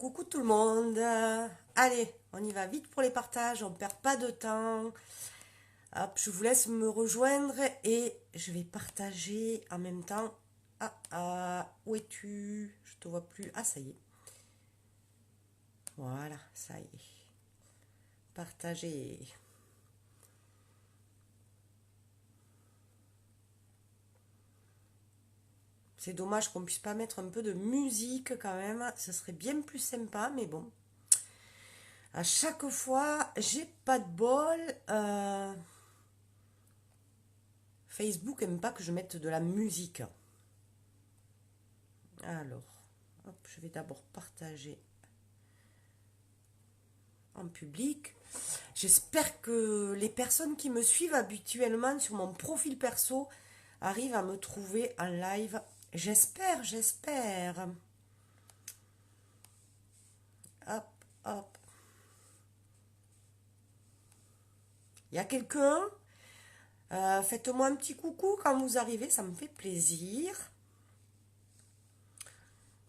Coucou tout le monde. Allez, on y va vite pour les partages, on perd pas de temps. Hop, je vous laisse me rejoindre et je vais partager en même temps. Où es-tu? Je te vois plus. Ah, ça y est. Voilà, ça y est. Partager. C'est dommage qu'on puisse pas mettre un peu de musique quand même. Ce serait bien plus sympa, mais bon. À chaque fois, j'ai pas de bol. Facebook aime pas que je mette de la musique. Alors, hop, je vais d'abord partager en public. J'espère que les personnes qui me suivent habituellement sur mon profil perso arrivent à me trouver en live. J'espère. Hop, hop. Il y a quelqu'un? Faites-moi un petit coucou quand vous arrivez, ça me fait plaisir.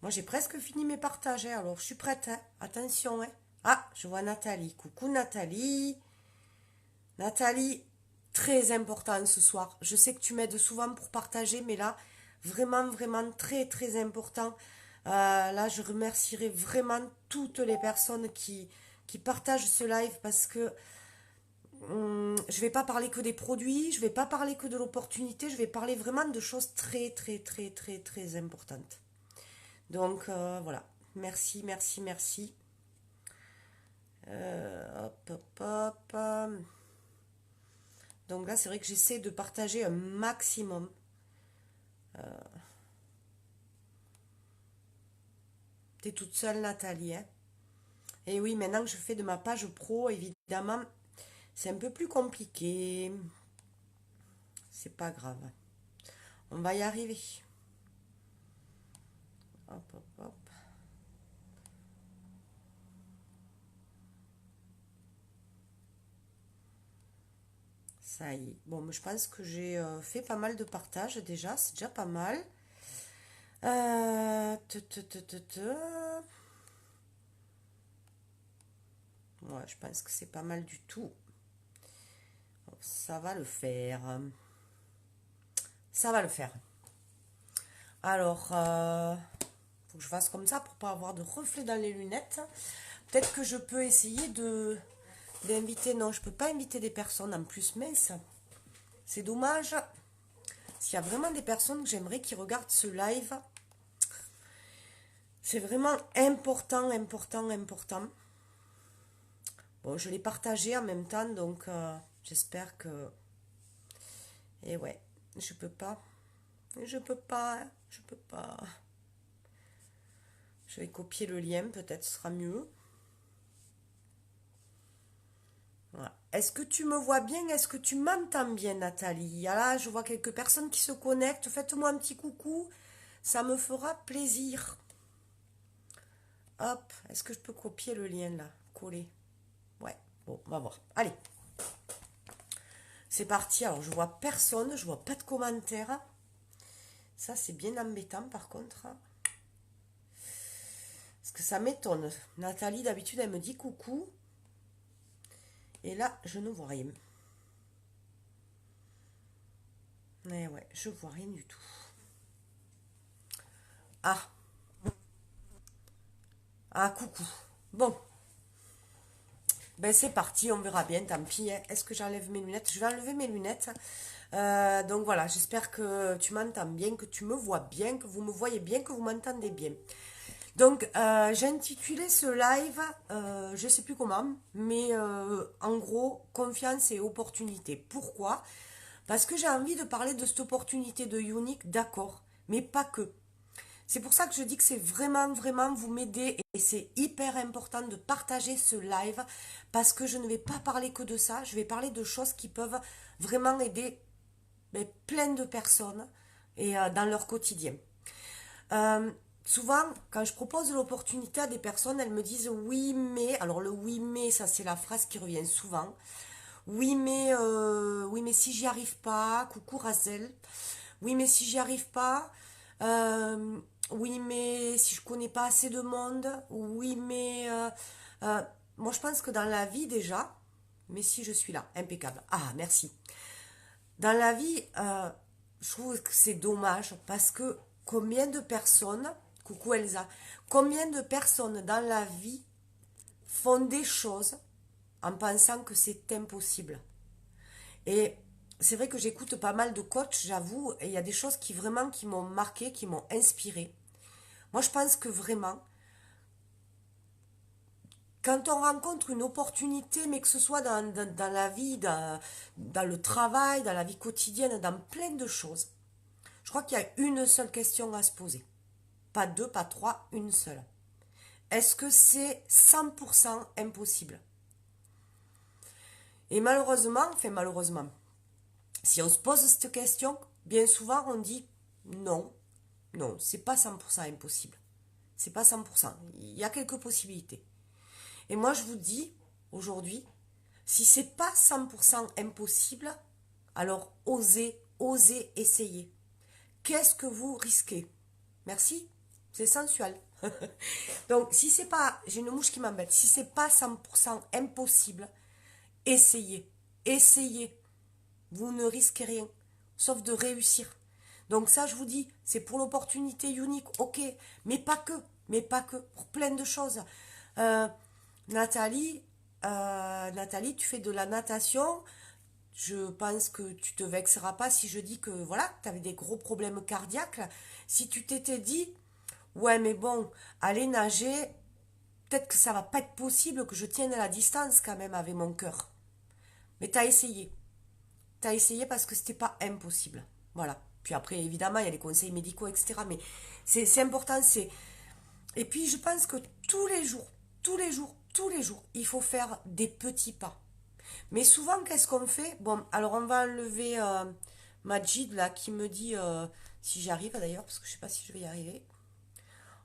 Moi, j'ai presque fini mes partages, hein, alors je suis prête. Hein. Attention. Hein. Ah, je vois Nathalie. Coucou Nathalie. Nathalie, très important ce soir. Je sais que tu m'aides souvent pour partager, mais là, vraiment très important. Là, je remercierai vraiment toutes les personnes qui partagent ce live parce que je vais pas parler que des produits, je vais pas parler que de l'opportunité, je vais parler vraiment de choses très importantes. Donc voilà, merci. Hop. Donc là, c'est vrai que j'essaie de partager un maximum. T'es toute seule, Nathalie, hein? Et oui, maintenant que je fais de ma page pro, évidemment, c'est un peu plus compliqué. C'est pas grave. On va y arriver. Hop. Ça y est. Bon, je pense que j'ai fait pas mal de partages déjà. C'est déjà pas mal. Euh, te, te, te, te, te. Ouais, je pense que c'est pas mal du tout. Ça va le faire. Ça va le faire. Alors, faut que je fasse comme ça pour pas avoir de reflets dans les lunettes. Peut-être que je peux essayer d'inviter. Non, je peux pas inviter des personnes en plus mince. C'est dommage. S'il y a vraiment des personnes que j'aimerais qui regardent ce live, c'est vraiment important. Bon, je l'ai partagé en même temps, donc j'espère que... Et ouais, je peux pas. Je peux pas. Je vais copier le lien, peut-être ce sera mieux. Voilà. Est-ce que tu me vois bien? Est-ce que tu m'entends bien, Nathalie? Ah là, je vois quelques personnes qui se connectent. Faites-moi un petit coucou. Ça me fera plaisir. Hop, est-ce que je peux copier le lien là? Coller. Ouais, bon, on va voir. Allez, c'est parti. Alors, je vois personne, je vois pas de commentaires. Ça, c'est bien embêtant par contre. Parce que ça m'étonne. Nathalie, d'habitude, elle me dit coucou. Et là, je ne vois rien. Mais ouais, je vois rien du tout. Ah, coucou. Bon, ben c'est parti, on verra bien, tant pis. Hein. Est-ce que j'enlève mes lunettes? Je vais enlever mes lunettes. Donc voilà, j'espère que tu m'entends bien, que tu me vois bien, que vous me voyez bien, que vous m'entendez bien. Donc j'ai intitulé ce live, je ne sais plus comment, mais en gros, confiance et opportunité. Pourquoi? Parce que j'ai envie de parler de cette opportunité de Unique, d'accord, mais pas que. C'est pour ça que je dis que c'est vraiment vous m'aider et c'est hyper important de partager ce live parce que je ne vais pas parler que de ça, je vais parler de choses qui peuvent vraiment aider plein de personnes et dans leur quotidien. Euh, Souvent, quand je propose l'opportunité à des personnes, elles me disent oui mais, alors le oui mais, ça c'est la phrase qui revient souvent. Oui mais si j'y arrive pas, coucou Razel. Oui mais si j'y arrive pas, oui, mais si je connais pas assez de monde, oui, mais euh, moi je pense que dans la vie déjà, mais si je suis là, impeccable. Ah, merci. Dans la vie, je trouve que c'est dommage parce que combien de personnes, coucou Elsa, combien de personnes dans la vie font des choses en pensant que c'est impossible. Et c'est vrai que j'écoute pas mal de coachs, j'avoue, et il y a des choses qui vraiment qui m'ont marqué, qui m'ont inspiré. Moi, je pense que vraiment, quand on rencontre une opportunité, mais que ce soit dans la vie, dans le travail, dans la vie quotidienne, dans plein de choses, je crois qu'il y a une seule question à se poser. Pas deux, pas trois, une seule. Est-ce que c'est 100% impossible? Et malheureusement, enfin malheureusement, si on se pose cette question, bien souvent on dit non, non, c'est pas 100% impossible. C'est pas 100%. Il y a quelques possibilités. Et moi je vous dis aujourd'hui, si c'est pas 100% impossible, alors osez, osez essayer. Qu'est-ce que vous risquez? Merci, c'est sensuel. Donc si c'est pas, j'ai une mouche qui m'embête, si c'est pas 100% impossible, essayez, essayez. Vous ne risquez rien, sauf de réussir. Donc ça, je vous dis, c'est pour l'opportunité unique, ok, mais pas que, pour plein de choses. Euh, Nathalie, Nathalie, tu fais de la natation. Je pense que tu te vexeras pas si je dis que voilà, tu avais des gros problèmes cardiaques. Si tu t'étais dit, ouais, mais bon, aller nager, peut-être que ça va pas être possible que je tienne la distance quand même avec mon cœur. Mais tu as essayé. T'as essayé parce que c'était pas impossible. Voilà. Puis après, évidemment, il y a les conseils médicaux, etc. Mais c'est important, c'est... Et puis, je pense que tous les jours, tous les jours, tous les jours, il faut faire des petits pas. Mais souvent, qu'est-ce qu'on fait? Bon, alors on va enlever Majid, là, qui me dit... si j'arrive, d'ailleurs, parce que je sais pas si je vais y arriver.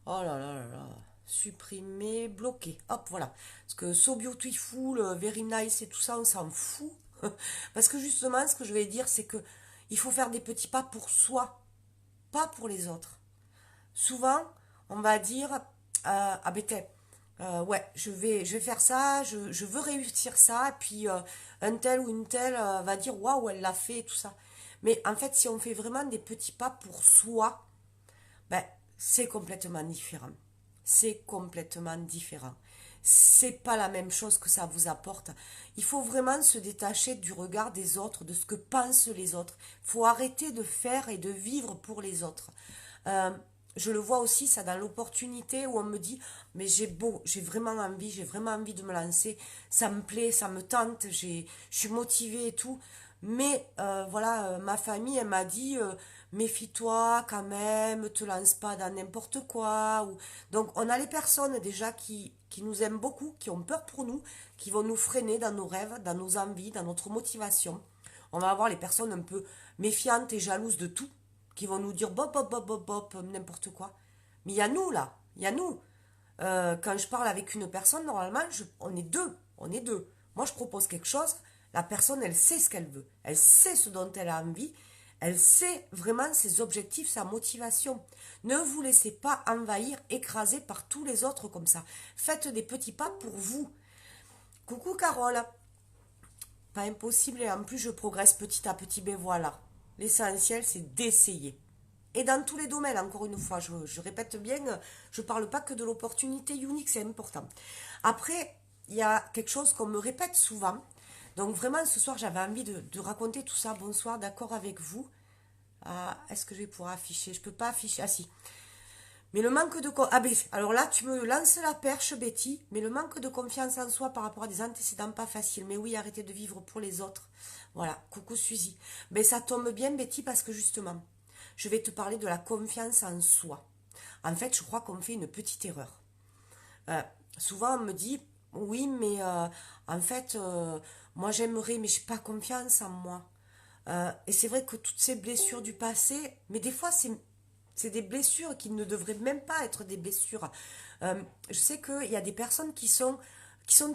Oh là là là là. Supprimer, bloquer. Hop, voilà. Parce que So Beautiful, Very Nice et tout ça, on s'en fout. Parce que justement, ce que je vais dire, c'est que il faut faire des petits pas pour soi, pas pour les autres. Souvent, on va dire, ah ben ouais, je vais faire ça, je veux réussir ça, et puis un tel ou une telle va dire, waouh, elle l'a fait, et tout ça. Mais en fait, si on fait vraiment des petits pas pour soi, ben, c'est complètement différent. C'est complètement différent. C'est pas la même chose que ça vous apporte. Il faut vraiment se détacher du regard des autres, de ce que pensent les autres. Il faut arrêter de faire et de vivre pour les autres. Euh, je le vois aussi, ça, dans l'opportunité où on me dit, mais j'ai vraiment envie de me lancer, ça me plaît, ça me tente, je suis motivée et tout. Mais voilà, ma famille, elle m'a dit, méfie-toi quand même, te lance pas dans n'importe quoi. Donc on a les personnes déjà qui nous aiment beaucoup, qui ont peur pour nous, qui vont nous freiner dans nos rêves, dans nos envies, dans notre motivation. On va avoir les personnes un peu méfiantes et jalouses de tout, qui vont nous dire bop, bop, bop, bop, bop, n'importe quoi. Mais il y a nous là, il y a nous. Quand je parle avec une personne, normalement, on est deux. On est deux. Moi, je propose quelque chose. La personne, elle sait ce qu'elle veut. Elle sait ce dont elle a envie. Elle sait vraiment ses objectifs, sa motivation. Ne vous laissez pas envahir, écraser par tous les autres comme ça. Faites des petits pas pour vous. Coucou Carole. Pas impossible et en plus je progresse petit à petit. Ben voilà. L'essentiel, c'est d'essayer. Et dans tous les domaines, encore une fois, je répète bien, je ne parle pas que de l'opportunité unique, c'est important. Après, il y a quelque chose qu'on me répète souvent. Donc vraiment, ce soir, j'avais envie de raconter tout ça. Bonsoir, d'accord avec vous. Ah, est-ce que je vais pouvoir afficher? Je ne peux pas afficher. Ah si. Mais le manque de... Ah ben, alors là, tu me lances la perche, Betty. Mais le manque de confiance en soi par rapport à des antécédents pas faciles. Mais oui, arrêtez de vivre pour les autres. Voilà, coucou Suzy. Ben ça tombe bien, Betty, parce que justement, je vais te parler de la confiance en soi. En fait, je crois qu'on fait une petite erreur. Euh, Souvent, on me dit, oui, mais en fait, moi j'aimerais, mais je n'ai pas confiance en moi. Et c'est vrai que toutes ces blessures du passé, mais des fois, c'est des blessures qui ne devraient même pas être des blessures. Je sais qu'il y a des personnes qui sont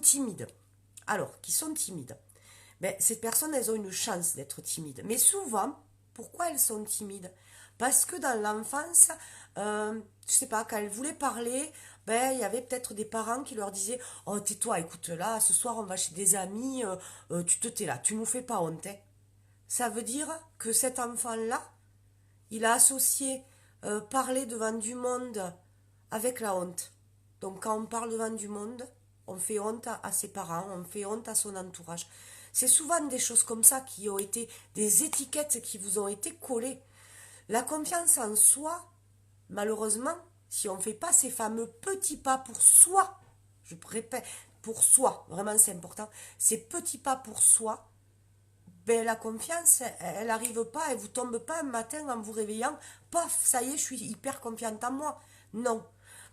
timides. Alors, qui sont timides. Ben, ces personnes, elles ont une chance d'être timides. Mais souvent, pourquoi elles sont timides? Parce que dans l'enfance, je sais pas, quand elle voulait parler, ben, il y avait peut-être des parents qui leur disaient: «Oh, tais-toi, écoute, là, ce soir, on va chez des amis, tu te tais là, tu nous fais pas honte, hein.» Ça veut dire que cet enfant-là, il a associé parler devant du monde avec la honte. Donc quand on parle devant du monde, on fait honte à ses parents, on fait honte à son entourage. C'est souvent des choses comme ça qui ont été des étiquettes qui vous ont été collées. La confiance en soi, malheureusement, si on ne fait pas ces fameux petits pas pour soi, je répète, pour soi, vraiment c'est important, ces petits pas pour soi, ben, la confiance, elle n'arrive pas, elle vous tombe pas un matin en vous réveillant, paf, ça y est, je suis hyper confiante en moi. Non.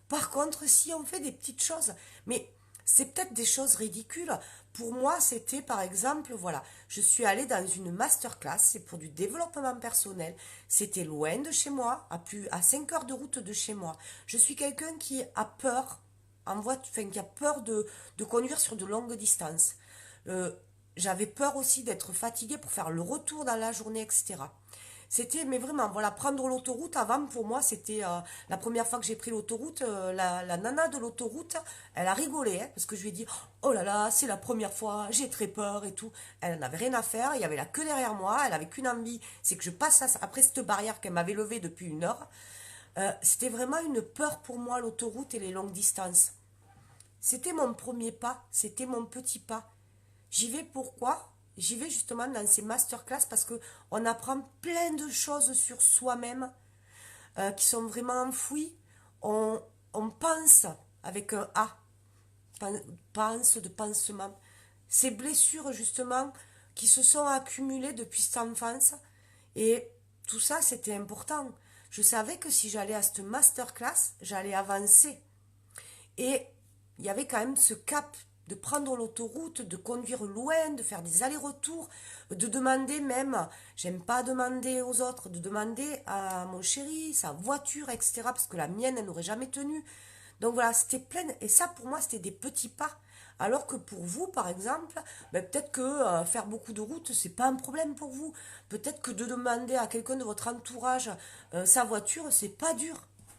Par contre, si on fait des petites choses, mais c'est peut-être des choses ridicules. Pour moi, c'était par exemple, voilà, je suis allée dans une masterclass, c'est pour du développement personnel. C'était loin de chez moi, à 5 heures de route de chez moi. Je suis quelqu'un qui a peur, enfin, qui a peur de conduire sur de longues distances. Euh, J'avais peur aussi d'être fatiguée pour faire le retour dans la journée, etc. C'était, mais vraiment, voilà, prendre l'autoroute avant, pour moi, c'était la première fois que j'ai pris l'autoroute, la nana de l'autoroute, elle a rigolé, hein, parce que je lui ai dit: «Oh là là, c'est la première fois, j'ai très peur et tout.» Elle n'avait rien à faire, il y avait la queue derrière moi, elle avait qu'une envie, c'est que je passe après cette barrière qu'elle m'avait levée depuis une heure. C'était vraiment une peur pour moi, l'autoroute et les longues distances. C'était mon premier pas, c'était mon petit pas. J'y vais pourquoi? J'y vais justement dans ces masterclass parce que on apprend plein de choses sur soi-même qui sont vraiment enfouies. On, on pense avec un A, pense de pansement. Ces blessures justement qui se sont accumulées depuis cette enfance et tout ça c'était important. Je savais que si j'allais à cette masterclass, j'allais avancer. Et il y avait quand même ce cap de prendre l'autoroute, de conduire loin, de faire des allers-retours, de demander même, j'aime pas demander aux autres, de demander à mon chéri, sa voiture, etc. Parce que la mienne, elle n'aurait jamais tenu. Donc voilà, c'était plein. Et ça, pour moi, c'était des petits pas. Alors que pour vous, par exemple, ben peut-être que faire beaucoup de routes, c'est pas un problème pour vous. Peut-être que de demander à quelqu'un de votre entourage sa voiture, c'est pas dur.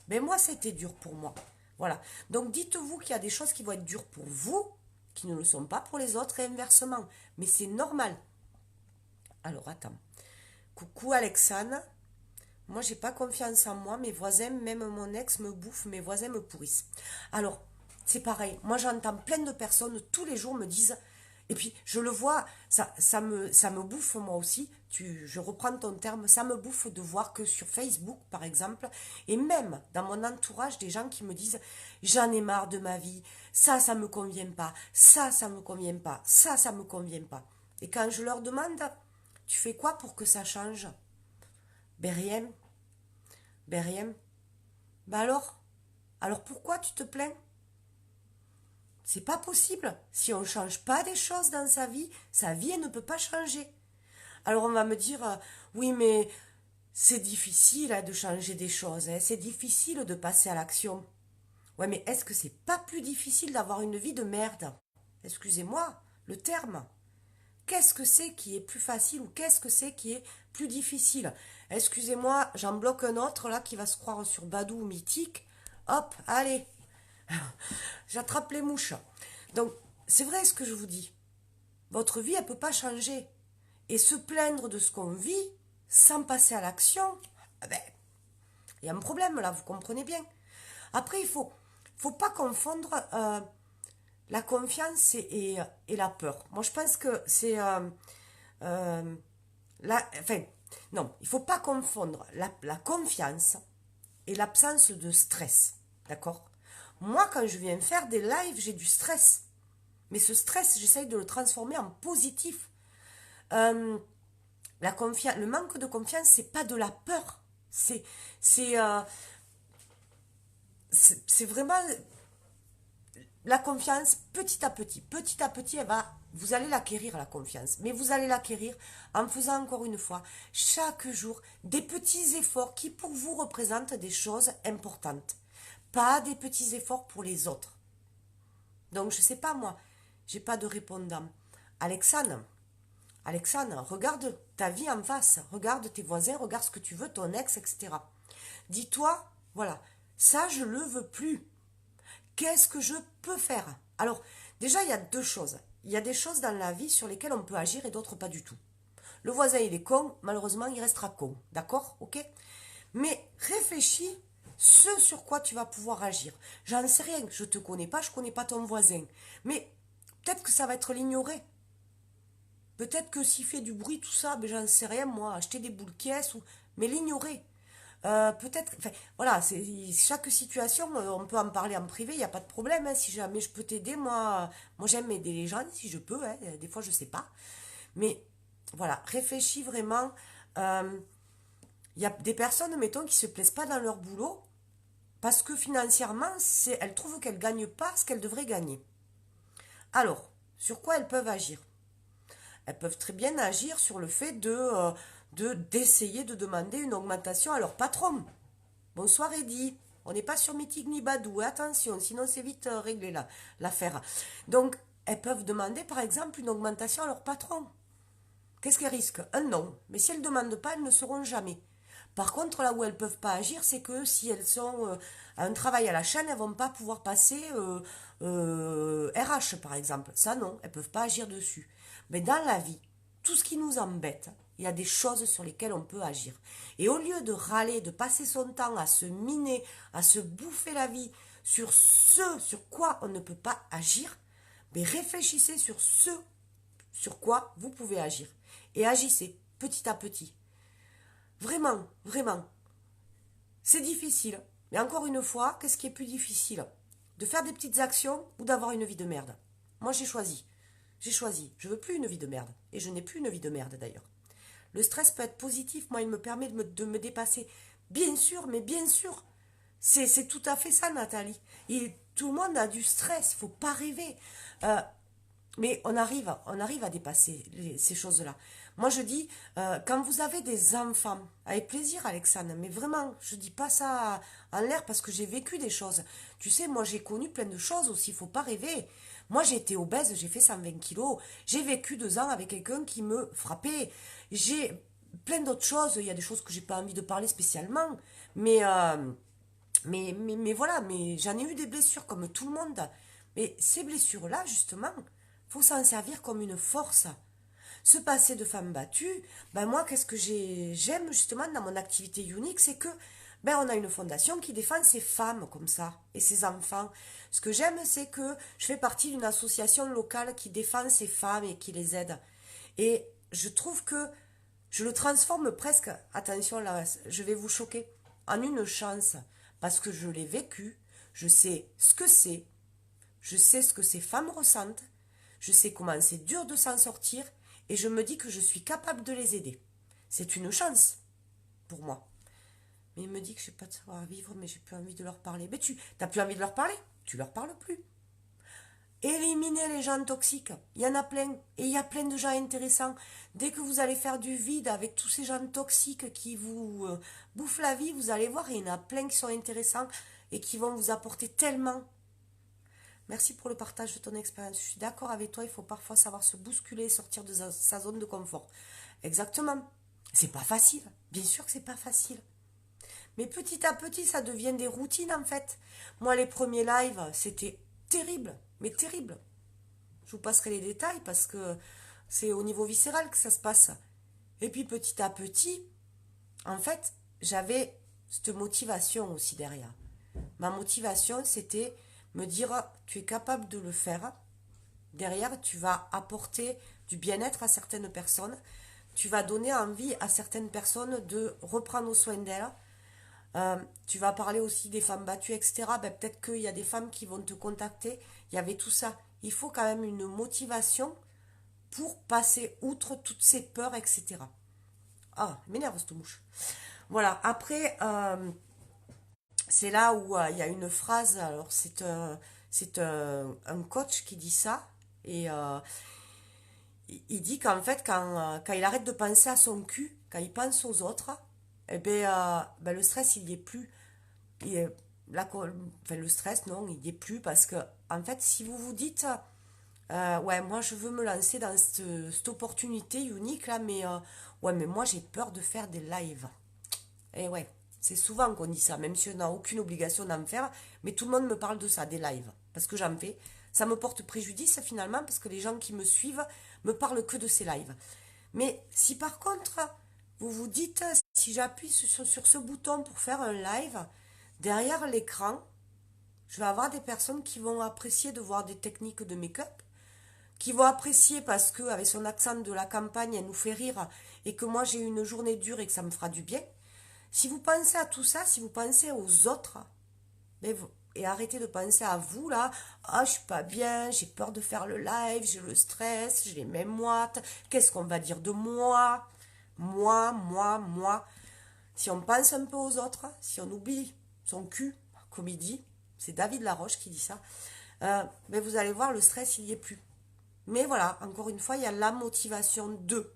Mais moi, c'était dur pour moi. Voilà. Donc dites-vous qu'il y a des choses qui vont être dures pour vous, qui ne le sont pas pour les autres et inversement. Mais c'est normal. Alors attends. Coucou Alexandre. Moi, j'ai pas confiance en moi. Mes voisins, même mon ex me bouffe. Mes voisins me pourrissent. Alors, c'est pareil. Moi, j'entends plein de personnes tous les jours me disent. Et puis, je le vois, ça me bouffe moi aussi. Je reprends ton terme. Ça me bouffe de voir que sur Facebook, par exemple, et même dans mon entourage, des gens qui me disent: «J'en ai marre de ma vie. Ça me convient pas. Ça me convient pas. Ça me convient pas.» Et quand je leur demande: «Tu fais quoi pour que ça change?» Ben rien. Ben rien. Ben alors pourquoi tu te plains? C'est pas possible. Si on ne change pas des choses dans sa vie elle ne peut pas changer. Alors on va me dire: oui mais c'est difficile de changer des choses, hein, c'est difficile de passer à l'action. Ouais mais est-ce que c'est pas plus difficile d'avoir une vie de merde? Excusez-moi, le terme. Qu'est-ce que c'est qui est plus facile ou qu'est-ce que c'est qui est plus difficile? Excusez-moi, j'en bloque un autre là qui va se croire sur Badou ou Mythique. Hop, allez, j'attrape les mouches. Donc, c'est vrai ce que je vous dis. Votre vie, elle ne peut pas changer. Et se plaindre de ce qu'on vit sans passer à l'action, eh ben, il y a un problème là, vous comprenez bien. Après, faut pas confondre la confiance et la peur. Moi, je pense que c'est euh, enfin, non, il faut pas confondre la confiance et l'absence de stress. D'accord? Moi, quand je viens faire des lives, j'ai du stress. Mais ce stress, j'essaye de le transformer en positif. Euh, le manque de confiance, c'est pas de la peur. C'est, c'est, euh, c'est vraiment la confiance petit à petit, vous allez l'acquérir la confiance, mais vous allez l'acquérir en faisant encore une fois chaque jour des petits efforts qui pour vous représentent des choses importantes, pas des petits efforts pour les autres. Donc je sais pas moi, j'ai pas de répondant. Alexandre, Alexandre, regarde ta vie en face, regarde tes voisins, regarde ce que tu veux, ton ex, etc. Dis-toi, voilà, ça je le veux plus. Qu'est-ce que je peux faire? Alors, déjà, il y a deux choses. Il y a des choses dans la vie sur lesquelles on peut agir et d'autres pas du tout. Le voisin, il est con, malheureusement, il restera con. D'accord? Ok? Mais réfléchis ce sur quoi tu vas pouvoir agir. J'en sais rien, je te connais pas, je connais pas ton voisin. Mais peut-être que ça va être l'ignorer. Peut-être que s'il fait du bruit, tout ça, ben j'en sais rien, moi, acheter des boules caisses, ou... mais l'ignorer. Peut-être, enfin, voilà, chaque situation, on peut en parler en privé, il n'y a pas de problème, hein, si jamais je peux t'aider, moi j'aime aider les gens, si je peux, hein, des fois je sais pas. Mais voilà, réfléchis vraiment. euh, Il y a des personnes, mettons, qui se plaisent pas dans leur boulot parce que financièrement, elles trouvent qu'elles gagnent pas ce qu'elles devraient gagner. Alors, sur quoi elles peuvent agir? Elles peuvent très bien agir sur le fait d'essayer de demander une augmentation à leur patron. Bonsoir Eddy. On n'est pas sur Mythique ni Badou, attention, sinon c'est vite réglé l'affaire. Donc, elles peuvent demander par exemple une augmentation à leur patron. Qu'est-ce qu'elles risquent? Un non. Mais si elles ne demandent pas, elles ne seront jamais. Par contre, là où elles ne peuvent pas agir, c'est que si elles sont à un travail à la chaîne, elles ne vont pas pouvoir passer RH, par exemple. Ça, non, elles ne peuvent pas agir dessus. Mais dans la vie, tout ce qui nous embête, il y a des choses sur lesquelles on peut agir. Et au lieu de râler, de passer son temps à se miner, à se bouffer la vie sur ce sur quoi on ne peut pas agir, mais réfléchissez sur ce sur quoi vous pouvez agir. Et agissez petit à petit. Vraiment, vraiment. C'est difficile. Mais encore une fois, qu'est-ce qui est plus difficile? De faire des petites actions ou d'avoir une vie de merde? Moi, j'ai choisi. J'ai choisi. Je veux plus une vie de merde. Et je n'ai plus une vie de merde d'ailleurs. Le stress peut être positif. Moi, il me permet de me dépasser. Bien sûr, mais bien sûr. C'est tout à fait ça, Nathalie. Et tout le monde a du stress. Faut pas rêver. Euh, mais on arrive à dépasser ces choses-là. Moi, je dis, quand vous avez des enfants, avec plaisir, Alexandre, mais vraiment, je dis pas ça en l'air parce que j'ai vécu des choses. Tu sais, moi, j'ai connu plein de choses aussi, il faut pas rêver. Moi, j'ai été obèse, j'ai fait 120 kilos. J'ai vécu 2 ans avec quelqu'un qui me frappait. J'ai plein d'autres choses. Il y a des choses que j'ai pas envie de parler spécialement. Mais, mais voilà, mais j'en ai eu des blessures comme tout le monde. Mais ces blessures-là, justement, faut s'en servir comme une force. Se passer de femmes battues, ben moi, qu'est-ce que j'aime justement dans mon activité unique, c'est que ben on a une fondation qui défend ces femmes comme ça et ces enfants. Ce que j'aime, c'est que je fais partie d'une association locale qui défend ces femmes et qui les aide. Et je trouve que je le transforme presque, attention là, je vais vous choquer, en une chance. Parce que je l'ai vécu, je sais ce que c'est, je sais ce que ces femmes ressentent, je sais comment c'est dur de s'en sortir, et je me dis que je suis capable de les aider. C'est une chance pour moi. Mais il me dit que je n'ai pas de savoir vivre, mais j'ai plus envie de leur parler. Mais tu n'as plus envie de leur parler? Tu leur parles plus. Éliminez les gens toxiques. Il y en a plein. Et il y a plein de gens intéressants. Dès que vous allez faire du vide avec tous ces gens toxiques qui vous bouffent la vie, vous allez voir, il y en a plein qui sont intéressants et qui vont vous apporter tellement. Merci pour le partage de ton expérience. Je suis d'accord avec toi, il faut parfois savoir se bousculer et sortir de sa zone de confort. Exactement. C'est pas facile. Bien sûr que c'est pas facile. Mais petit à petit, ça devient des routines en fait. Moi, les premiers lives, c'était terrible, mais terrible. Je vous passerai les détails parce que c'est au niveau viscéral que ça se passe. Et puis petit à petit, en fait, j'avais cette motivation aussi derrière. Ma motivation, c'était me dire, tu es capable de le faire. Derrière, tu vas apporter du bien-être à certaines personnes. Tu vas donner envie à certaines personnes de reprendre soin d'elles. Tu vas parler aussi des femmes battues, etc. Ben, peut-être qu'il y a des femmes qui vont te contacter. Il y avait tout ça. Il faut quand même une motivation pour passer outre toutes ces peurs, etc. Ah, m'énerve cette mouche. Voilà, après, c'est là où il y a une phrase, alors c'est un coach qui dit ça, et il dit qu'en fait, quand il arrête de penser à son cul, quand il pense aux autres, eh ben, le stress, il n'y est plus. Il enfin, le stress, non, il n'y est plus, parce que, en fait, si vous vous dites, Ouais, moi je veux me lancer dans cette opportunité unique là, mais ouais, mais moi j'ai peur de faire des lives. Et ouais, c'est souvent qu'on dit ça, même si on n'a aucune obligation d'en faire, mais tout le monde me parle de ça, des lives, parce que j'en fais. Ça me porte préjudice finalement, parce que les gens qui me suivent me parlent que de ces lives. Mais si par contre, vous vous dites, si j'appuie sur ce bouton pour faire un live, derrière l'écran, je vais avoir des personnes qui vont apprécier de voir des techniques de make-up, qui vont apprécier parce que avec son accent de la campagne, elle nous fait rire et que moi j'ai eu une journée dure et que ça me fera du bien. Si vous pensez à tout ça, si vous pensez aux autres, et arrêtez de penser à vous là, ah je suis pas bien, j'ai peur de faire le live, j'ai le stress, j'ai les mêmes moites, qu'est-ce qu'on va dire de moi? Moi. Si on pense un peu aux autres, si on oublie son cul, comme il dit, c'est David Laroche qui dit ça, mais vous allez voir, le stress, il n'y est plus. Mais voilà, encore une fois, il y a la motivation de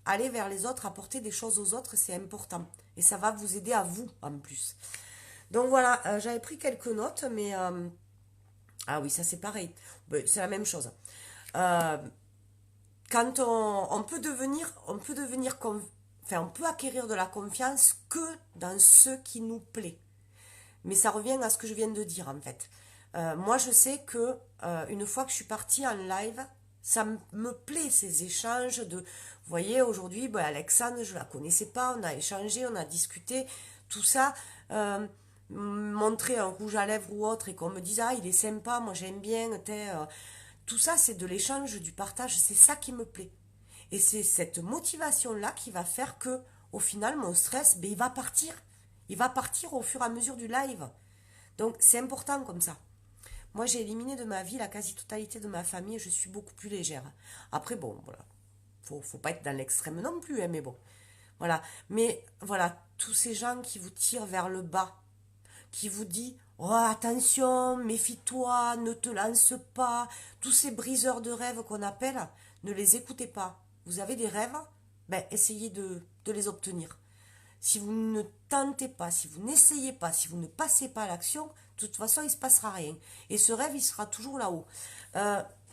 aller vers les autres, apporter des choses aux autres, c'est important. Et ça va vous aider à vous, en plus. Donc voilà, j'avais pris quelques notes, mais... ah oui, ça c'est pareil. Ben, c'est la même chose. Euh, quand enfin, on peut acquérir de la confiance que dans ce qui nous plaît. Mais ça revient à ce que je viens de dire en fait. Moi, je sais que une fois que je suis partie en live, ça me plaît ces échanges de. Vous voyez, aujourd'hui, ben, Alexandre, je la connaissais pas, on a échangé, on a discuté, tout ça. Montrer un rouge à lèvres ou autre et qu'on me dise ah il est sympa, moi j'aime bien, tout ça c'est de l'échange, du partage, c'est ça qui me plaît. Et c'est cette motivation-là qui va faire que, au final, mon stress, ben, il va partir. Il va partir au fur et à mesure du live. Donc, c'est important comme ça. Moi, j'ai éliminé de ma vie la quasi-totalité de ma famille et je suis beaucoup plus légère. Après, bon, voilà. Faut pas être dans l'extrême non plus, hein, mais bon. Voilà. Mais voilà, tous ces gens qui vous tirent vers le bas, qui vous disent oh, attention, méfie-toi, ne te lance pas, tous ces briseurs de rêves qu'on appelle, ne les écoutez pas. Vous avez des rêves, ben, essayez de les obtenir. Si vous ne tentez pas, si vous n'essayez pas, si vous ne passez pas à l'action, de toute façon, il ne se passera rien. Et ce rêve, il sera toujours là-haut.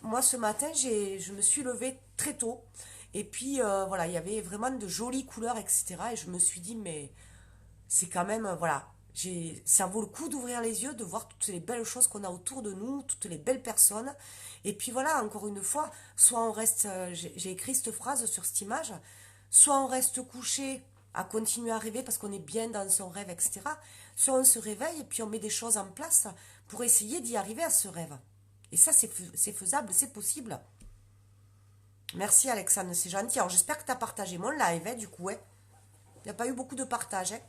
Moi, ce matin, je me suis levée très tôt. Et puis, voilà, il y avait vraiment de jolies couleurs, etc. Et je me suis dit, mais c'est quand même, voilà, ça vaut le coup d'ouvrir les yeux, de voir toutes les belles choses qu'on a autour de nous, toutes les belles personnes. Et puis voilà, encore une fois, soit on reste, j'ai écrit cette phrase sur cette image, soit on reste couché à continuer à rêver parce qu'on est bien dans son rêve, etc. Soit on se réveille et puis on met des choses en place pour essayer d'y arriver à ce rêve. Et ça, c'est faisable, c'est possible. Merci Alexandre, c'est gentil. Alors j'espère que tu as partagé mon live, hein, du coup. Hein. Il n'y a pas eu beaucoup de partage. Hein.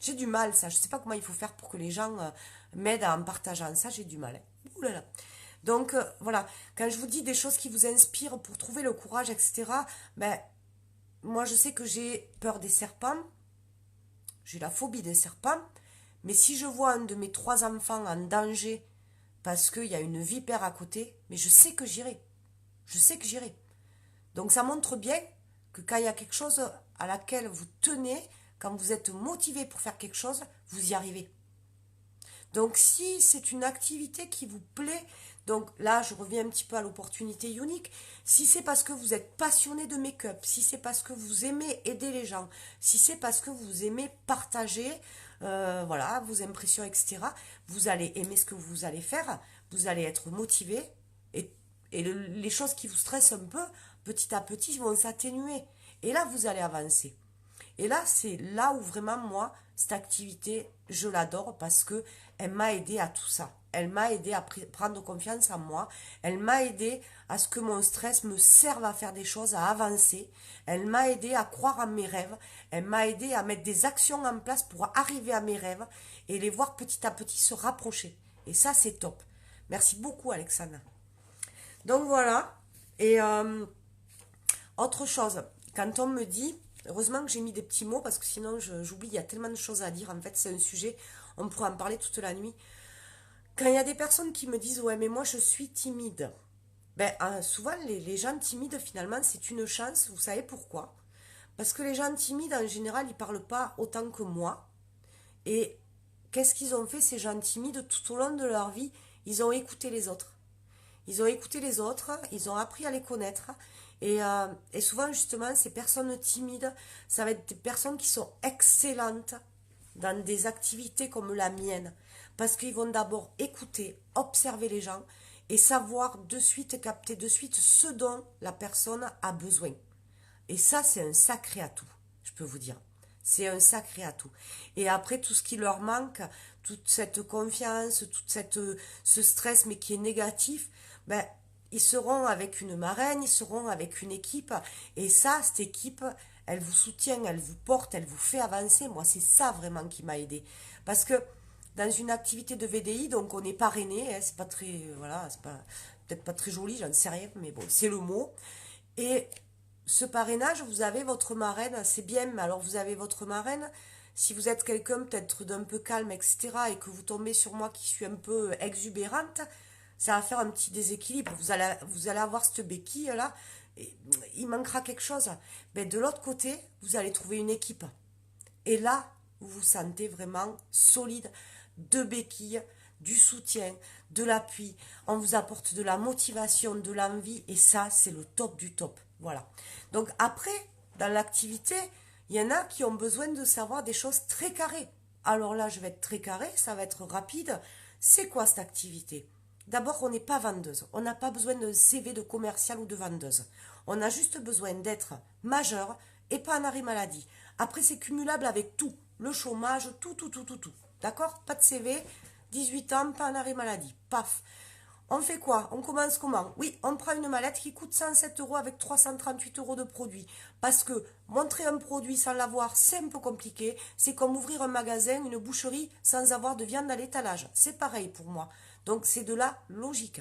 J'ai du mal, ça. Je ne sais pas comment il faut faire pour que les gens m'aident en partageant ça. J'ai du mal. Hein. Ouh là là. Donc, voilà. Quand je vous dis des choses qui vous inspirent pour trouver le courage, etc., ben, moi, je sais que j'ai peur des serpents. J'ai la phobie des serpents. Mais si je vois un de mes 3 enfants en danger parce qu'il y a une vipère à côté, mais je sais que j'irai. Je sais que j'irai. Donc, ça montre bien que quand il y a quelque chose à laquelle vous tenez, quand vous êtes motivé pour faire quelque chose, vous y arrivez. Donc si c'est une activité qui vous plaît, donc là je reviens un petit peu à l'opportunité unique, si c'est parce que vous êtes passionné de make-up, si c'est parce que vous aimez aider les gens, si c'est parce que vous aimez partager voilà, vos impressions, etc., vous allez aimer ce que vous allez faire, vous allez être motivé et les choses qui vous stressent un peu, petit à petit, vont s'atténuer. Et là, vous allez avancer. Et là, c'est là où vraiment, moi, cette activité, je l'adore parce que elle m'a aidé à tout ça. Elle m'a aidé à prendre confiance en moi. Elle m'a aidé à ce que mon stress me serve à faire des choses, à avancer. Elle m'a aidé à croire en mes rêves. Elle m'a aidé à mettre des actions en place pour arriver à mes rêves et les voir petit à petit se rapprocher. Et ça, c'est top. Merci beaucoup, Alexandre. Donc voilà. Et autre chose, quand on me dit, heureusement que j'ai mis des petits mots parce que sinon j'oublie, il y a tellement de choses à dire. En fait, c'est un sujet, on pourrait en parler toute la nuit. Quand il y a des personnes qui me disent, ouais, mais moi je suis timide, ben, souvent les gens timides, finalement, c'est une chance. Vous savez pourquoi? Parce que les gens timides, en général, ils parlent pas autant que moi. Et qu'est-ce qu'ils ont fait, ces gens timides, tout au long de leur vie? Ils ont écouté les autres. ils ont écouté les autres, ils ont appris à les connaître. Et souvent, justement, ces personnes timides, ça va être des personnes qui sont excellentes dans des activités comme la mienne. Parce qu'ils vont d'abord écouter, observer les gens et savoir de suite, capter de suite ce dont la personne a besoin. Et ça, c'est un sacré atout, je peux vous dire. C'est un sacré atout. Et après, tout ce qui leur manque, toute cette confiance, ce stress, mais qui est négatif, ben, ils seront avec une marraine, ils seront avec une équipe. Et ça, cette équipe, elle vous soutient, elle vous porte, elle vous fait avancer. Moi, c'est ça vraiment qui m'a aidé. Parce que dans une activité de VDI, donc on est parrainé, hein, c'est pas très, voilà, c'est pas, peut-être pas très joli, j'en sais rien, mais bon, c'est le mot. Et ce parrainage, vous avez votre marraine, c'est bien, mais alors vous avez votre marraine, si vous êtes quelqu'un peut-être d'un peu calme, etc., et que vous tombez sur moi qui suis un peu exubérante, ça va faire un petit déséquilibre. Vous allez avoir cette béquille-là, et il manquera quelque chose. Mais de l'autre côté, vous allez trouver une équipe. Et là, vous vous sentez vraiment solide, de béquilles, du soutien, de l'appui. On vous apporte de la motivation, de l'envie, et ça, c'est le top du top. Voilà. Donc après, dans l'activité, il y en a qui ont besoin de savoir des choses très carrées. Alors là, je vais être très carré, ça va être rapide. C'est quoi cette activité? D'abord, on n'est pas vendeuse. On n'a pas besoin d'un CV de commercial ou de vendeuse. On a juste besoin d'être majeur et pas en arrêt maladie. Après, c'est cumulable avec tout. Le chômage, tout, tout, tout, tout, tout. D'accord? Pas de CV, 18 ans, pas en arrêt maladie. Paf. On fait quoi? On commence comment? Oui, on prend une mallette qui coûte 107 euros avec 338 euros de produits. Parce que montrer un produit sans l'avoir, c'est un peu compliqué. C'est comme ouvrir un magasin, une boucherie, sans avoir de viande à l'étalage. C'est pareil pour moi. Donc c'est de la logique.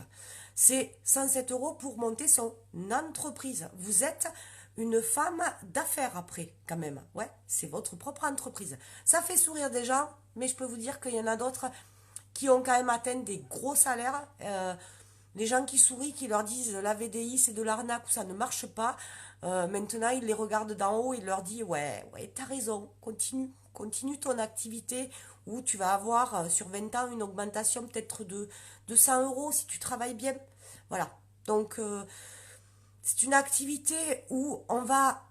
C'est 107 euros pour monter son entreprise. Vous êtes une femme d'affaires après, quand même. Ouais, c'est votre propre entreprise. Ça fait sourire des gens, mais je peux vous dire qu'il y en a d'autres qui ont quand même atteint des gros salaires. Les gens qui sourient, qui leur disent la VDI c'est de l'arnaque ou ça ne marche pas. Maintenant, ils les regardent d'en haut et ils leur disent ouais, ouais, t'as raison, continue ton activité où tu vas avoir sur 20 ans une augmentation peut-être de 100 euros si tu travailles bien. Voilà. Donc, c'est une activité où on va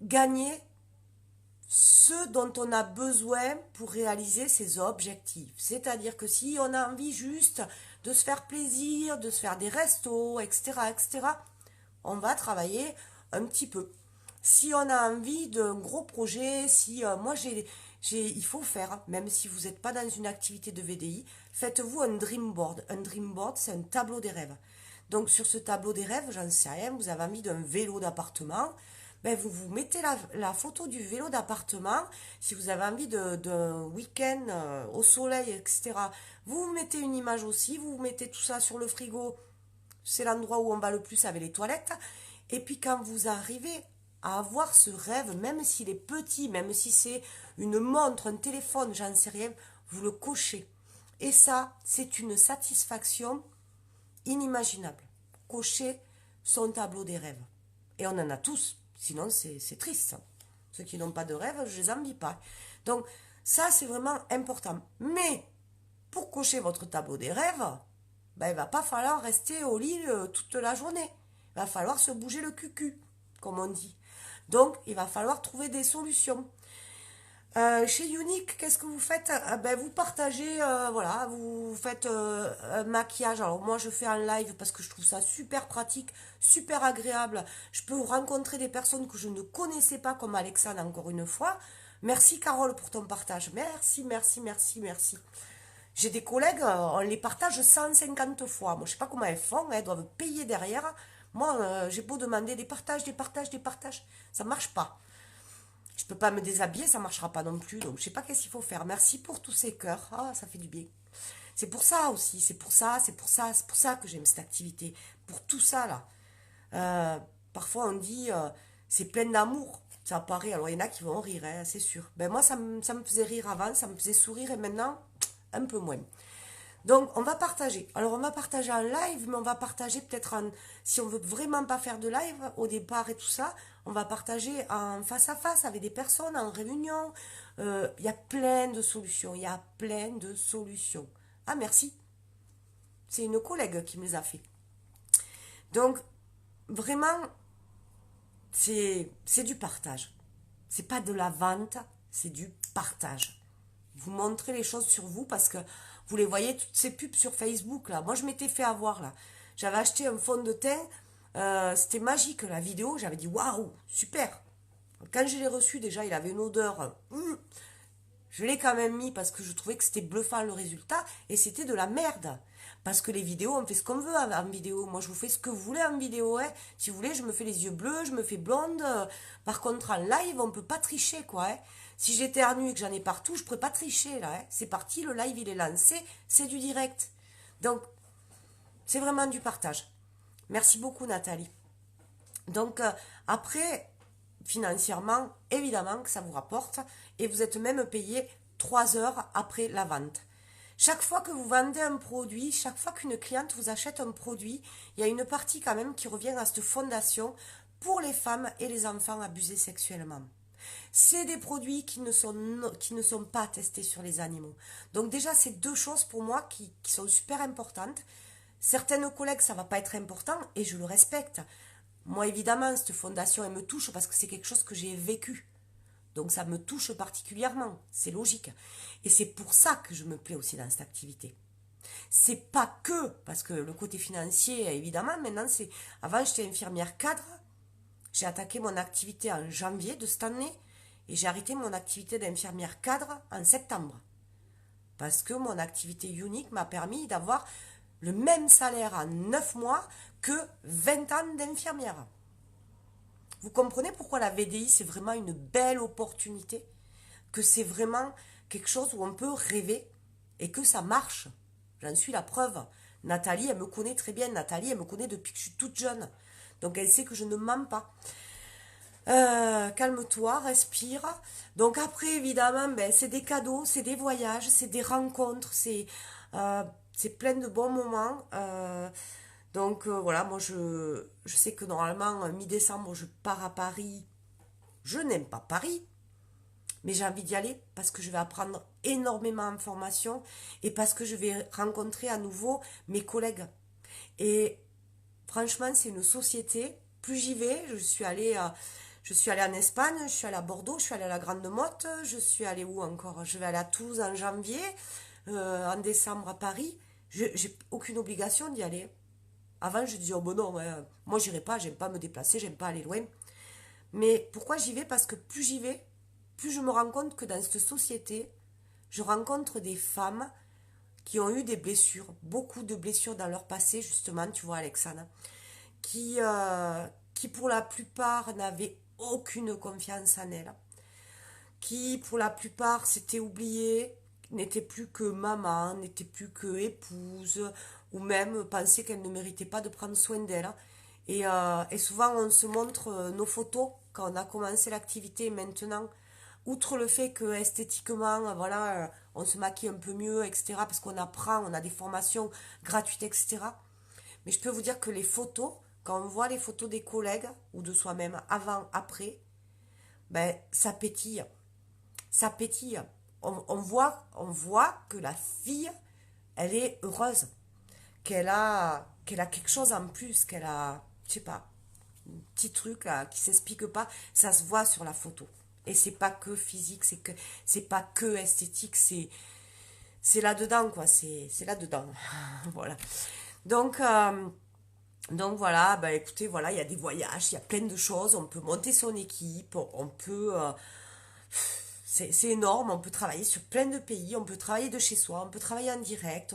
gagner ce dont on a besoin pour réaliser ses objectifs. C'est-à-dire que si on a envie juste de se faire plaisir, de se faire des restos, etc., etc., on va travailler un petit peu. Si on a envie d'un gros projet, si moi il faut faire, même si vous n'êtes pas dans une activité de VDI, faites-vous un dream board. Un dream board, c'est un tableau des rêves. Donc sur ce tableau des rêves, j'en sais rien, vous avez envie d'un vélo d'appartement, ben vous mettez la photo du vélo d'appartement, si vous avez envie d'un week-end au soleil, etc. Vous mettez une image aussi, vous mettez tout ça sur le frigo, c'est l'endroit où on va le plus avec les toilettes. Et puis quand vous arrivez à avoir ce rêve, même s'il est petit, même si c'est une montre, un téléphone, j'en sais rien, vous le cochez. Et ça, c'est une satisfaction inimaginable. Cocher son tableau des rêves. Et on en a tous, sinon c'est triste. Ceux qui n'ont pas de rêve, je les envie pas. Donc ça, c'est vraiment important. Mais pour cocher votre tableau des rêves, ben, il va pas falloir rester au lit toute la journée. Il va falloir se bouger le cul, comme on dit. Donc, il va falloir trouver des solutions. Chez Unique, qu'est-ce que vous faites? Ben, vous partagez, voilà, vous faites un maquillage. Alors moi, je fais un live parce que je trouve ça super pratique, super agréable. Je peux rencontrer des personnes que je ne connaissais pas, comme Alexandre, encore une fois. Merci Carole pour ton partage. Merci, merci, merci, merci. J'ai des collègues, on les partage 150 fois. Moi, je sais pas comment elles font, elles doivent payer derrière. Moi, j'ai beau demander des partages, des partages, des partages. Ça marche pas. Je peux pas me déshabiller, ça marchera pas non plus. Donc je sais pas qu'est-ce qu'il faut faire. Merci pour tous ces cœurs. Ah, ça fait du bien. C'est pour ça aussi, c'est pour ça, c'est pour ça, c'est pour ça que j'aime cette activité. Pour tout ça là. Parfois on dit c'est plein d'amour. Ça paraît, alors il y en a qui vont rire, hein, c'est sûr. Ben moi ça me faisait rire avant, ça me faisait sourire et maintenant un peu moins. Donc, on va partager. Alors, on va partager en live, mais on va partager peut-être en... Si on veut vraiment pas faire de live au départ et tout ça, on va partager en face à face avec des personnes, en réunion. Il y a plein de solutions. Il y a plein de solutions. Ah, merci. C'est une collègue qui me les a fait. Donc, vraiment, c'est du partage. C'est pas de la vente, c'est du partage. Vous montrez les choses sur vous parce que vous les voyez, toutes ces pubs sur Facebook, là. Moi, je m'étais fait avoir, là. J'avais acheté un fond de teint, c'était magique, la vidéo. J'avais dit, waouh, super. Quand je l'ai reçu, déjà, il avait une odeur. Je l'ai quand même mis parce que je trouvais que c'était bluffant le résultat et c'était de la merde. Parce que les vidéos, on fait ce qu'on veut en vidéo. Moi, je vous fais ce que vous voulez en vidéo. Hein. Si vous voulez, je me fais les yeux bleus, je me fais blonde. Par contre, en live, on peut pas tricher, quoi. Hein. Si j'éternue et que j'en ai partout, je pourrais pas tricher, là. Hein. C'est parti, le live, il est lancé, c'est du direct. Donc, c'est vraiment du partage. Merci beaucoup, Nathalie. Donc, après, financièrement, évidemment que ça vous rapporte et vous êtes même payé 3 heures après la vente. Chaque fois que vous vendez un produit, chaque fois qu'une cliente vous achète un produit, il y a une partie quand même qui revient à cette fondation pour les femmes et les enfants abusés sexuellement. C'est des produits qui ne sont pas testés sur les animaux. Donc déjà, c'est deux choses pour moi qui sont super importantes. Certaines collègues, ça va pas être important et je le respecte. Moi, évidemment, cette fondation, elle me touche parce que c'est quelque chose que j'ai vécu. Donc ça me touche particulièrement, c'est logique. Et c'est pour ça que je me plais aussi dans cette activité. C'est pas que, parce que le côté financier, évidemment, maintenant c'est... Avant, j'étais infirmière cadre, j'ai attaqué mon activité en janvier de cette année, et j'ai arrêté mon activité d'infirmière cadre en septembre. Parce que mon activité unique m'a permis d'avoir le même salaire en 9 mois que 20 ans d'infirmière. Vous comprenez pourquoi la VDI, c'est vraiment une belle opportunité, que c'est vraiment quelque chose où on peut rêver et que ça marche. J'en suis la preuve. Nathalie, elle me connaît très bien. Nathalie, elle me connaît depuis que je suis toute jeune. Donc elle sait que je ne mens pas. Calme-toi, respire. Donc après, évidemment, ben, c'est des cadeaux, c'est des voyages, c'est des rencontres, c'est plein de bons moments. Donc voilà, moi je sais que normalement, mi-décembre, je pars à Paris. Je n'aime pas Paris, mais j'ai envie d'y aller parce que je vais apprendre énormément en formation et parce que je vais rencontrer à nouveau mes collègues. Et franchement, c'est une société. Plus j'y vais, je suis allée en Espagne, je suis allée à Bordeaux, je suis allée à la Grande Motte, je suis allée où encore? Je vais aller à Toulouse en janvier, en décembre à Paris. J'ai aucune obligation d'y aller. Avant, je disais, oh bon non, ouais, moi j'irai pas, j'aime pas me déplacer, j'aime pas aller loin. Mais pourquoi j'y vais? Parce que plus j'y vais, plus je me rends compte que dans cette société, je rencontre des femmes qui ont eu des blessures, beaucoup de blessures dans leur passé, justement, tu vois, Alexandre, qui pour la plupart n'avaient aucune confiance en elles, qui pour la plupart s'étaient oubliées, n'étaient plus que maman, n'étaient plus que épouse, ou même pensaient qu'elles ne méritaient pas de prendre soin d'elles. Et souvent, on se montre nos photos quand on a commencé l'activité maintenant. Outre le fait que esthétiquement, voilà, on se maquille un peu mieux, etc., parce qu'on apprend, on a des formations gratuites, etc. Mais je peux vous dire que les photos, quand on voit les photos des collègues ou de soi-même avant, après, ben, ça pétille. Ça pétille. On voit que la fille, elle est heureuse, qu'elle a quelque chose en plus, qu'elle a, je sais pas, un petit truc là, qui s'explique pas, ça se voit sur la photo. Et c'est pas que physique, c'est pas que esthétique, c'est là-dedans, quoi, c'est là-dedans. Voilà. Donc, voilà, bah écoutez, voilà, il y a des voyages, il y a plein de choses, on peut monter son équipe, on peut... c'est énorme, on peut travailler sur plein de pays, on peut travailler de chez soi, on peut travailler en direct,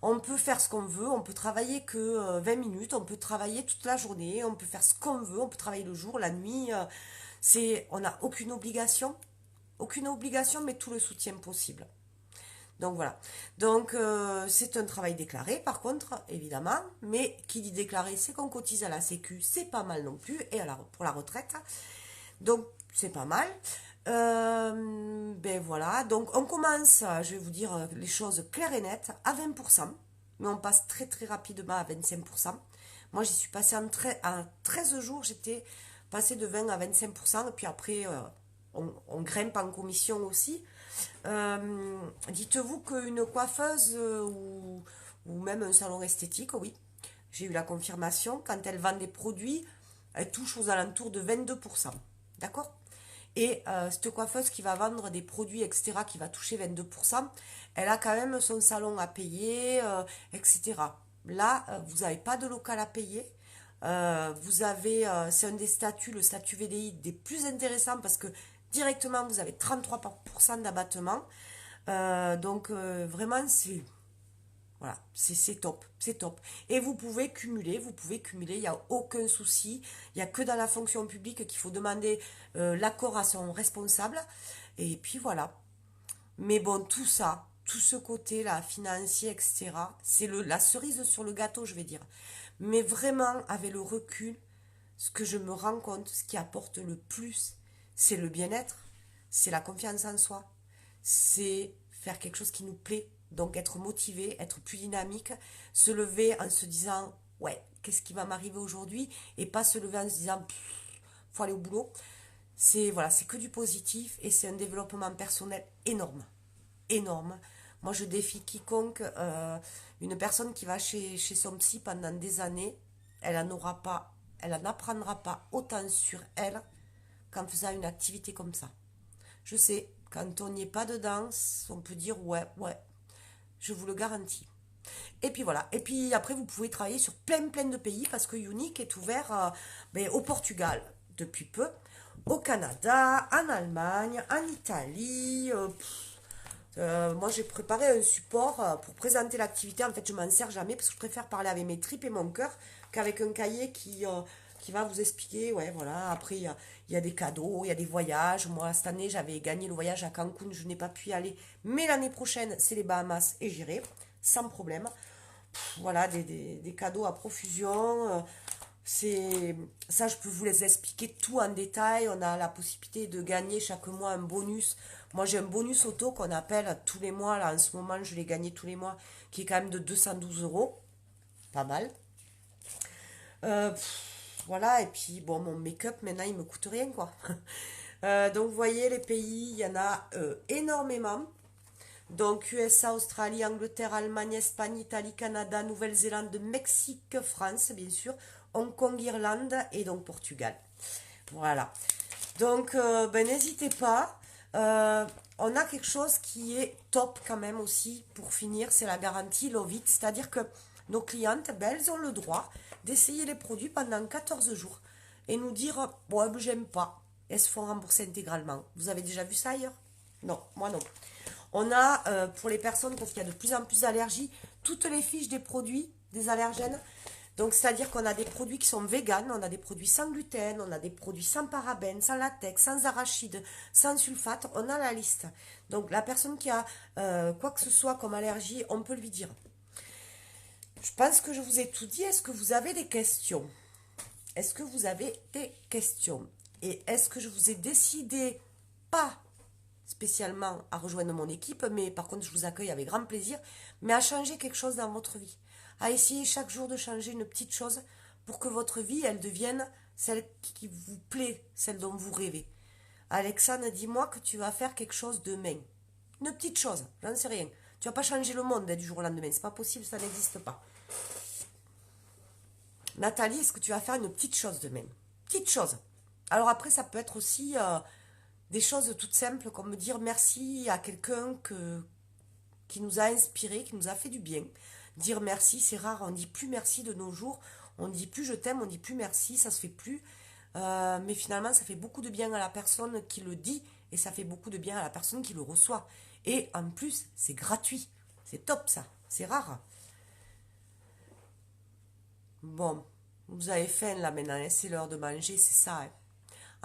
on peut faire ce qu'on veut, on peut travailler que 20 minutes, on peut travailler toute la journée, on peut faire ce qu'on veut, on peut travailler le jour, la nuit, on n'a aucune obligation, mais tout le soutien possible. Donc voilà. Donc c'est un travail déclaré par contre, évidemment, mais qui dit déclaré, c'est qu'on cotise à la Sécu, c'est pas mal non plus, et pour la retraite. Donc c'est pas mal. Ben voilà, donc on commence, je vais vous dire les choses claires et nettes, à 20%, mais on passe très très rapidement à 25%. Moi j'y suis passée en 13 jours, j'étais passée de 20 à 25%, et puis après on grimpe en commission aussi. Dites-vous qu'une coiffeuse ou même un salon esthétique, oui, j'ai eu la confirmation, quand elle vend des produits, elle touche aux alentours de 22%. D'accord? Et cette coiffeuse qui va vendre des produits, etc., qui va toucher 22%, elle a quand même son salon à payer, etc. Là, vous n'avez pas de local à payer. Vous avez, c'est un des statuts, le statut VDI, des plus intéressants parce que directement, vous avez 33% d'abattement. Donc, vraiment, c'est voilà, c'est top, c'est top. Et vous pouvez cumuler, il n'y a aucun souci. Il n'y a que dans la fonction publique qu'il faut demander l'accord à son responsable. Et puis voilà. Mais bon, tout ça, tout ce côté-là, financier, etc., c'est la cerise sur le gâteau, je vais dire. Mais vraiment, avec le recul, ce que je me rends compte, ce qui apporte le plus, c'est le bien-être, c'est la confiance en soi, c'est faire quelque chose qui nous plaît, donc être motivé, être plus dynamique, se lever en se disant, ouais, qu'est-ce qui va m'arriver aujourd'hui, et pas se lever en se disant, faut aller au boulot. C'est voilà, c'est que du positif et c'est un développement personnel énorme, énorme. Moi, je défie quiconque, une personne qui va chez son psy pendant des années, elle en aura pas, elle en apprendra pas autant sur elle qu'en faisant une activité comme ça. Je sais, quand on n'y est pas dedans, on peut dire ouais, ouais, je vous le garantis. Et puis voilà. Et puis après, vous pouvez travailler sur plein de pays parce que Unique est ouvert au Portugal depuis peu, au Canada, en Allemagne, en Italie. Moi, j'ai préparé un support pour présenter l'activité. En fait, je m'en sers jamais parce que je préfère parler avec mes tripes et mon cœur qu'avec un cahier qui va vous expliquer. Ouais, voilà. Après, il y a des cadeaux, il y a des voyages. Moi, cette année, j'avais gagné le voyage à Cancun. Je n'ai pas pu y aller. Mais l'année prochaine, c'est les Bahamas et j'irai sans problème. Voilà, des cadeaux à profusion. C'est ça, je peux vous les expliquer tout en détail. On a la possibilité de gagner chaque mois un bonus. Moi, j'ai un bonus auto qu'on appelle tous les mois. Là, en ce moment, je l'ai gagné tous les mois, qui est quand même de 212 euros. Pas mal. Voilà, et puis bon, mon make-up maintenant il me coûte rien quoi. Donc, vous voyez, les pays, il y en a énormément. Donc, USA, Australie, Angleterre, Allemagne, Espagne, Italie, Canada, Nouvelle-Zélande, Mexique, France, bien sûr, Hong Kong, Irlande et donc Portugal. Voilà. Donc, n'hésitez pas. On a quelque chose qui est top quand même aussi pour finir, c'est la garantie Love It. C'est-à-dire que nos clientes, elles ont le droit d'essayer les produits pendant 14 jours et nous dire, bon, j'aime pas. Elles se font rembourser intégralement. Vous avez déjà vu ça ailleurs? Non, moi non. On a, pour les personnes, parce qu'il y a de plus en plus d'allergies, toutes les fiches des produits, des allergènes. Donc, c'est-à-dire qu'on a des produits qui sont véganes, on a des produits sans gluten, on a des produits sans parabènes, sans latex, sans arachide, sans sulfate. On a la liste. Donc, la personne qui a quoi que ce soit comme allergie, on peut lui dire. Je pense que je vous ai tout dit. Est-ce que vous avez des questions? Est-ce que vous avez des questions? Et est-ce que je vous ai décidé pas spécialement à rejoindre mon équipe, mais par contre je vous accueille avec grand plaisir, mais à changer quelque chose dans votre vie, à essayer chaque jour de changer une petite chose pour que votre vie, elle devienne celle qui vous plaît, celle dont vous rêvez. Alexandre, dis-moi que tu vas faire quelque chose demain. Une petite chose, j'en sais rien. Tu vas pas changer le monde du jour au lendemain, c'est pas possible, ça n'existe pas. Nathalie, est-ce que tu vas faire une petite chose demain? Petite chose. Alors après, ça peut être aussi des choses toutes simples comme dire merci à quelqu'un qui nous a inspiré, qui nous a fait du bien. Dire merci, c'est rare, on dit plus merci de nos jours, on dit plus je t'aime, on dit plus merci, ça se fait plus. Mais finalement, ça fait beaucoup de bien à la personne qui le dit et ça fait beaucoup de bien à la personne qui le reçoit. Et en plus, c'est gratuit. C'est top ça, c'est rare. Bon, vous avez faim là maintenant, hein, c'est l'heure de manger, c'est ça, hein.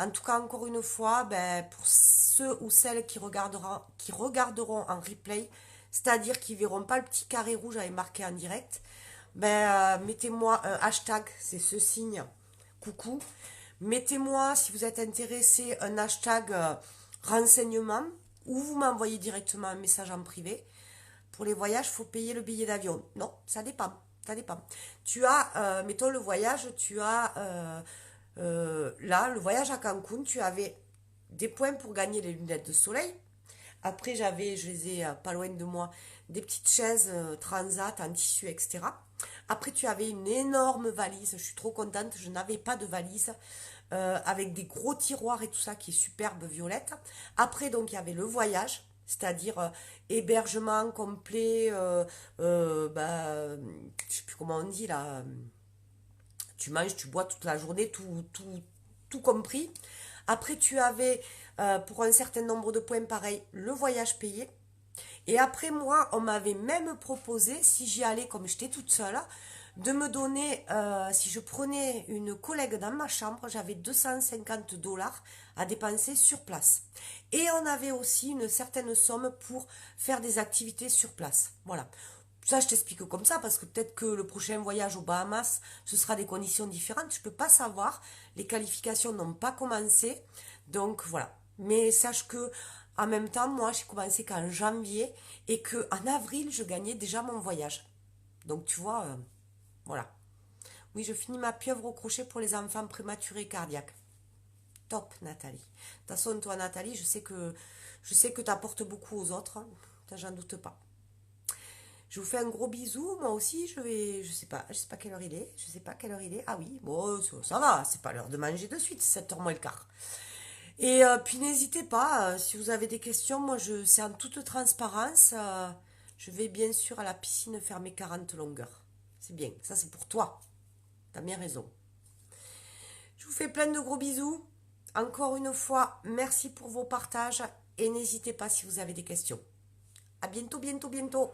En tout cas, encore une fois, pour ceux ou celles qui regarderont en replay, c'est-à-dire qui verront pas le petit carré rouge avec marqué en direct, mettez-moi un hashtag, c'est ce signe, coucou. Mettez-moi, si vous êtes intéressé, un hashtag renseignement, ou vous m'envoyez directement un message en privé. Pour les voyages, il faut payer le billet d'avion. Non, ça dépend. Ça dépend. Tu as, mettons le voyage, tu as là, le voyage à Cancun, tu avais des points pour gagner les lunettes de soleil. Après, je les ai pas loin de moi, des petites chaises transat en tissu, etc. Après, tu avais une énorme valise. Je suis trop contente. Je n'avais pas de valise. Avec des gros tiroirs et tout ça qui est superbe violette. Après, donc, il y avait le voyage. C'est-à-dire hébergement complet, je sais plus comment on dit là, tu manges, tu bois toute la journée, tout compris. Après, tu avais, pour un certain nombre de points, pareil, le voyage payé. Et après, moi, on m'avait même proposé, si j'y allais comme j'étais toute seule, de me donner, si je prenais une collègue dans ma chambre, j'avais 250 $ à dépenser sur place. Et on avait aussi une certaine somme pour faire des activités sur place. Voilà. Ça, je t'explique comme ça, parce que peut-être que le prochain voyage aux Bahamas, ce sera des conditions différentes. Je ne peux pas savoir. Les qualifications n'ont pas commencé. Donc voilà. Mais sache que en même temps, moi, j'ai commencé qu'en janvier et qu'en avril, je gagnais déjà mon voyage. Donc tu vois, voilà. Oui, je finis ma pieuvre au crochet pour les enfants prématurés cardiaques. Top, Nathalie. De toute façon, toi, Nathalie, je sais que tu apportes beaucoup aux autres. Hein. Ça, j'en doute pas. Je vous fais un gros bisou. Moi aussi, je sais pas quelle heure il est. Je sais pas quelle heure il est. Ah oui, bon, ça va. C'est pas l'heure de manger de suite. C'est 7h moins le quart. Et puis n'hésitez pas, si vous avez des questions, moi c'est en toute transparence. Je vais bien sûr à la piscine faire mes 40 longueurs. C'est bien, ça c'est pour toi. T'as bien raison. Je vous fais plein de gros bisous. Encore une fois, merci pour vos partages et n'hésitez pas si vous avez des questions. À bientôt, bientôt, bientôt.